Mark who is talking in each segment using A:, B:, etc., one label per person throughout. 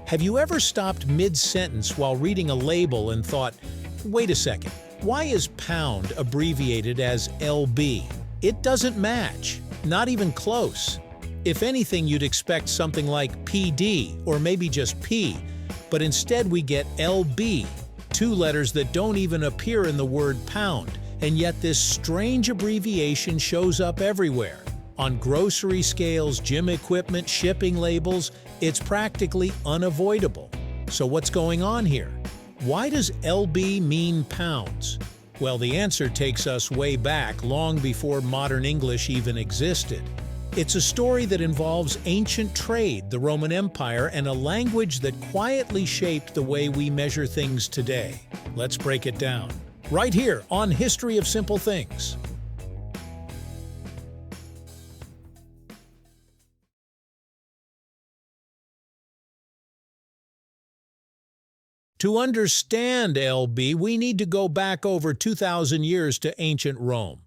A: Have you ever stopped mid-sentence while reading a label and thought, wait a second, why is pound abbreviated as LB? It doesn't match, not even close. If anything, you'd expect something like PD or maybe just P, but instead we get LB, two letters that don't even appear in the word pound, and yet this strange abbreviation shows up everywhere. On grocery scales, gym equipment, shipping labels, it's practically unavoidable. So what's going on here? Why does LB mean pounds? Well, the answer takes us way back, long before modern English even existed. It's a story that involves ancient trade, the Roman Empire, and a language that quietly shaped the way we measure things today. Let's break it down. Right here on History of Simple Things. To understand LB, we need to go back over 2,000 years to ancient Rome.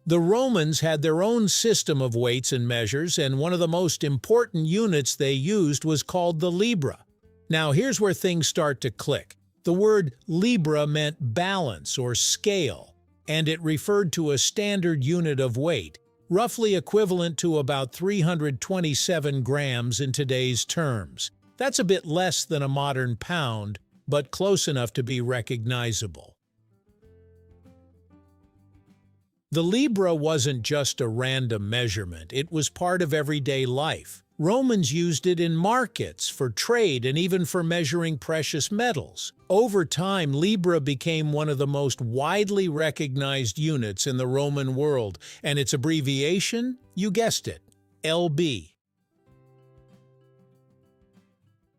A: The Romans had their own system of weights and measures, and one of the most important units they used was called the Libra. Now here's where things start to click. The word Libra meant balance or scale, and it referred to a standard unit of weight, roughly equivalent to about 327 grams in today's terms. That's a bit less than a modern pound, but close enough to be recognizable. The Libra wasn't just a random measurement, it was part of everyday life. Romans used it in markets, for trade, and even for measuring precious metals. Over time, Libra became one of the most widely recognized units in the Roman world, and its abbreviation, you guessed it, LB.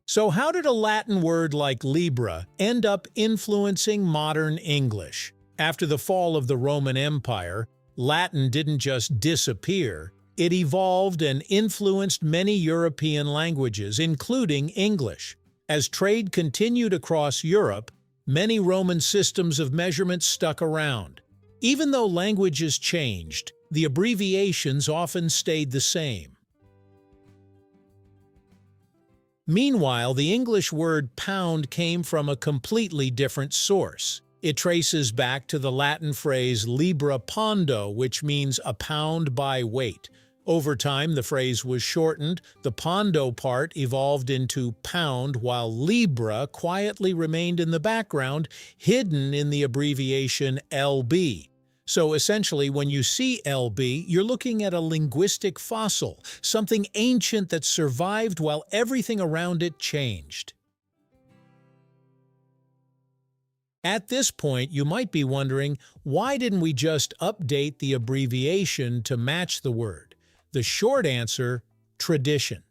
A: So how did a Latin word like Libra end up influencing modern English? After the fall of the Roman Empire, Latin didn't just disappear, it evolved and influenced many European languages, including English. As trade continued across Europe, many Roman systems of measurement stuck around. Even though languages changed, the abbreviations often stayed the same. Meanwhile, the English word pound came from a completely different source. It traces back to the Latin phrase libra pondo, which means a pound by weight. Over time, the phrase was shortened, the pondo part evolved into pound, while libra quietly remained in the background, hidden in the abbreviation LB. So essentially, when you see LB, you're looking at a linguistic fossil, something ancient that survived while everything around it changed. At this point, you might be wondering, why didn't we just update the abbreviation to match the word? The short answer, tradition.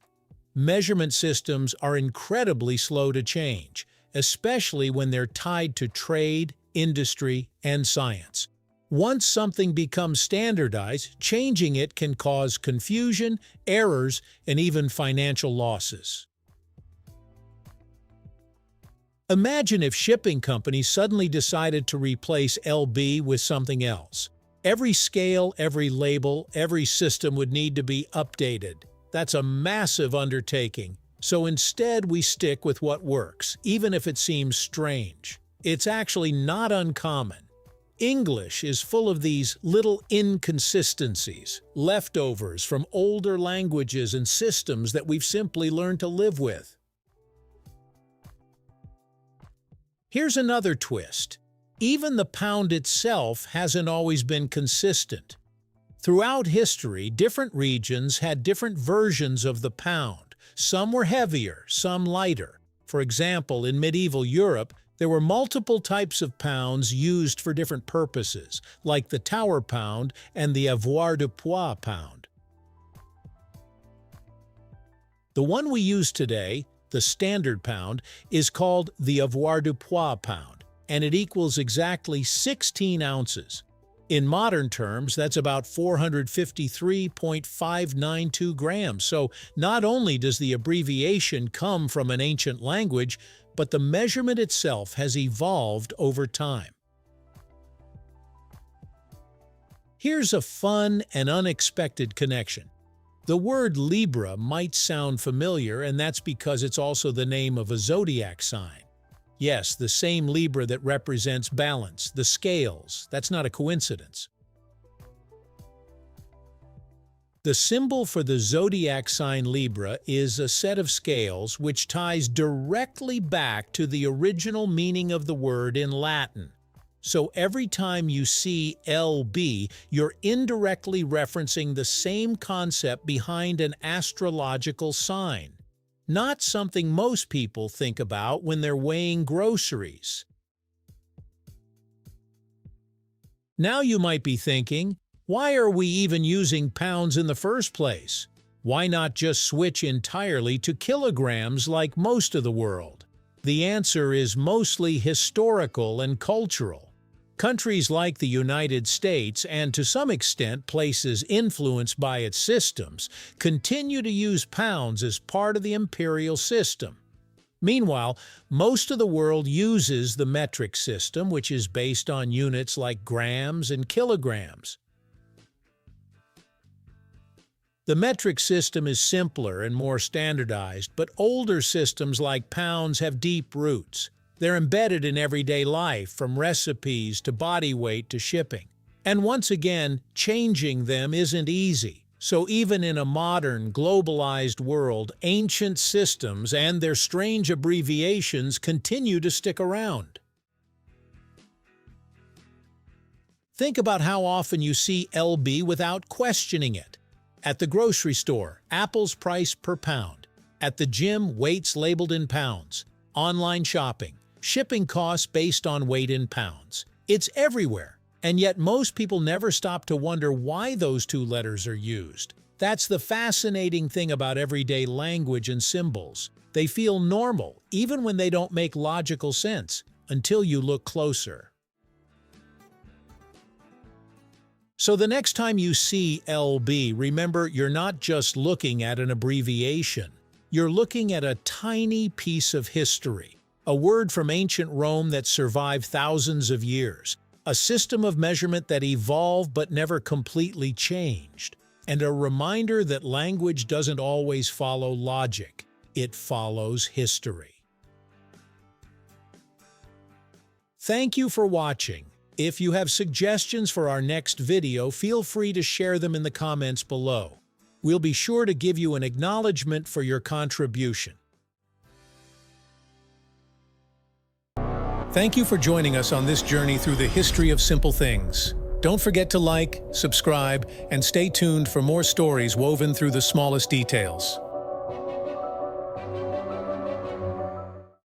A: Measurement systems are incredibly slow to change, especially when they're tied to trade, industry, and science. Once something becomes standardized, changing it can cause confusion, errors, and even financial losses. Imagine if shipping companies suddenly decided to replace LB with something else. Every scale, every label, every system would need to be updated. That's a massive undertaking. So instead, we stick with what works, even if it seems strange. It's actually not uncommon. English is full of these little inconsistencies, leftovers from older languages and systems that we've simply learned to live with. Here's another twist. Even the pound itself hasn't always been consistent. Throughout history, different regions had different versions of the pound. Some were heavier, some lighter. For example, in medieval Europe, there were multiple types of pounds used for different purposes, like the Tower pound and the avoirdupois pound. The one we use today, the standard pound, is called the avoirdupois pound, and it equals exactly 16 ounces. In modern terms, that's about 453.592 grams, so not only does the abbreviation come from an ancient language, but the measurement itself has evolved over time. Here's a fun and unexpected connection. The word Libra might sound familiar, and that's because it's also the name of a zodiac sign. Yes, the same Libra that represents balance, the scales. That's not a coincidence. The symbol for the zodiac sign Libra is a set of scales which ties directly back to the original meaning of the word in Latin. So every time you see LB, you're indirectly referencing the same concept behind an astrological sign. Not something most people think about when they're weighing groceries. Now you might be thinking, why are we even using pounds in the first place? Why not just switch entirely to kilograms like most of the world? The answer is mostly historical and cultural. Countries like the United States, and to some extent places influenced by its systems, continue to use pounds as part of the imperial system. Meanwhile, most of the world uses the metric system, which is based on units like grams and kilograms. The metric system is simpler and more standardized, but older systems like pounds have deep roots. They're embedded in everyday life, from recipes to body weight to shipping. And once again, changing them isn't easy. So even in a modern, globalized world, ancient systems and their strange abbreviations continue to stick around. Think about how often you see LB without questioning it. At the grocery store, apples priced per pound. At the gym, weights labeled in pounds. Online shopping, shipping costs based on weight in pounds. It's everywhere, and yet most people never stop to wonder why those two letters are used. That's the fascinating thing about everyday language and symbols. They feel normal, even when they don't make logical sense, until you look closer. So the next time you see LB, remember you're not just looking at an abbreviation. You're looking at a tiny piece of history. A word from ancient Rome that survived thousands of years, a system of measurement that evolved but never completely changed, and a reminder that language doesn't always follow logic, it follows history. Thank you for watching. If you have suggestions for our next video, feel free to share them in the comments below. We'll be sure to give you an acknowledgement for your contribution. Thank you for joining us on this journey through the history of simple things. Don't forget to like, subscribe, and stay tuned for more stories woven through the smallest details.